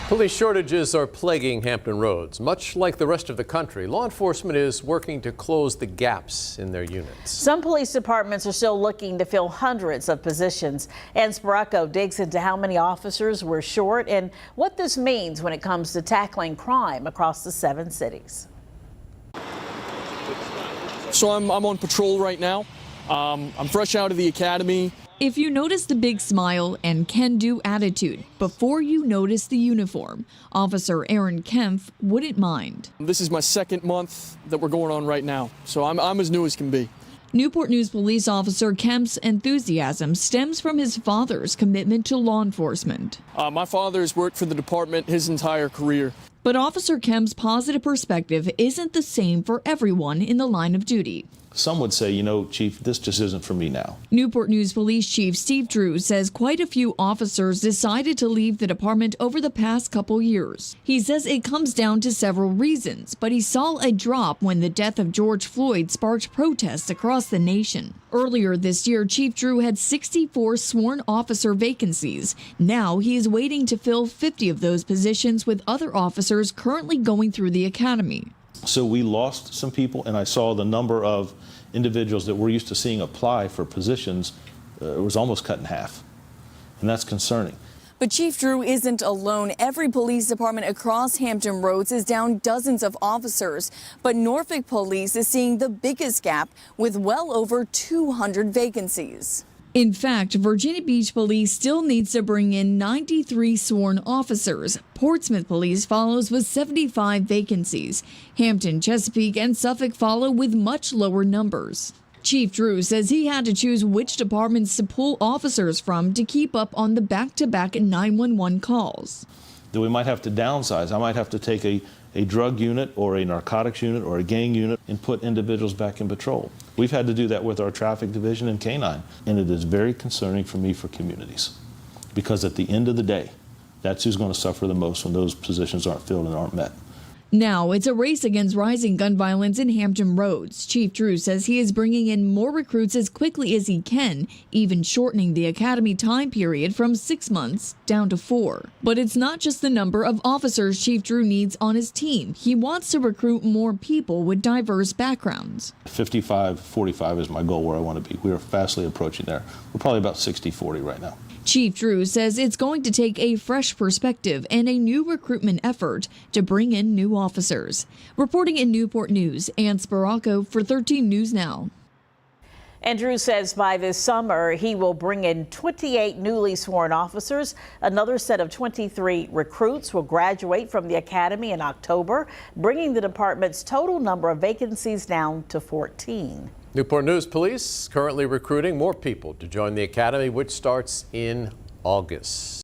Police shortages are plaguing Hampton Roads. Much like the rest of the country, law enforcement is working to close the gaps in their units. Some police departments are still looking to fill hundreds of positions. And Sparacco digs into how many officers we're short and what this means when it comes to tackling crime across the 7 cities. So I'm on patrol right now. I'm fresh out of the academy. If you notice the big smile and can-do attitude before you notice the uniform, Officer Aaron Kempf wouldn't mind. This is my 2nd month that we're going on right now, so I'm as new as can be. Newport News police officer Kemp's enthusiasm stems from his father's commitment to law enforcement. My father has worked for the department his entire career. But Officer Kemp's positive perspective isn't the same for everyone in the line of duty. Some would say, you know, Chief, this just isn't for me now. Newport News Police Chief Steve Drew says quite a few officers decided to leave the department over the past couple years. He says it comes down to several reasons, but he saw a drop when the death of George Floyd sparked protests across the nation. Earlier this year, Chief Drew had 64 sworn officer vacancies. Now he is waiting to fill 50 of those positions with other officers currently going through the academy. So we lost some people, and I saw the number of individuals that we're used to seeing apply for positions was almost cut in half, and that's concerning. But Chief Drew isn't alone. Every police department across Hampton Roads is down dozens of officers, but Norfolk Police is seeing the biggest gap with well over 200 vacancies. In fact, Virginia Beach Police still needs to bring in 93 sworn officers. Portsmouth Police follows with 75 vacancies. Hampton, Chesapeake, and Suffolk follow with much lower numbers. Chief Drew says he had to choose which departments to pull officers from to keep up on the back-to-back 911 calls. That we might have to downsize. I might have to take a drug unit or a narcotics unit or a gang unit and put individuals back in patrol. We've had to do that with our traffic division and canine, and it is very concerning for me for communities, because at the end of the day, that's who's going to suffer the most when those positions aren't filled and aren't met. Now it's a race against rising gun violence in Hampton Roads. Chief Drew says he is bringing in more recruits as quickly as he can, even shortening the academy time period from 6 months down to 4. But it's not just the number of officers Chief Drew needs on his team. He wants to recruit more people with diverse backgrounds. 55-45 is my goal where I want to be. We are fastly approaching there. We're probably about 60-40 right now. Chief Drew says it's going to take a fresh perspective and a new recruitment effort to bring in new officers. Reporting in Newport News, Ann Sparacco for 13 News Now. And Drew says by this summer, he will bring in 28 newly sworn officers. Another set of 23 recruits will graduate from the academy in October, bringing the department's total number of vacancies down to 14. Newport News Police currently recruiting more people to join the academy, which starts in August.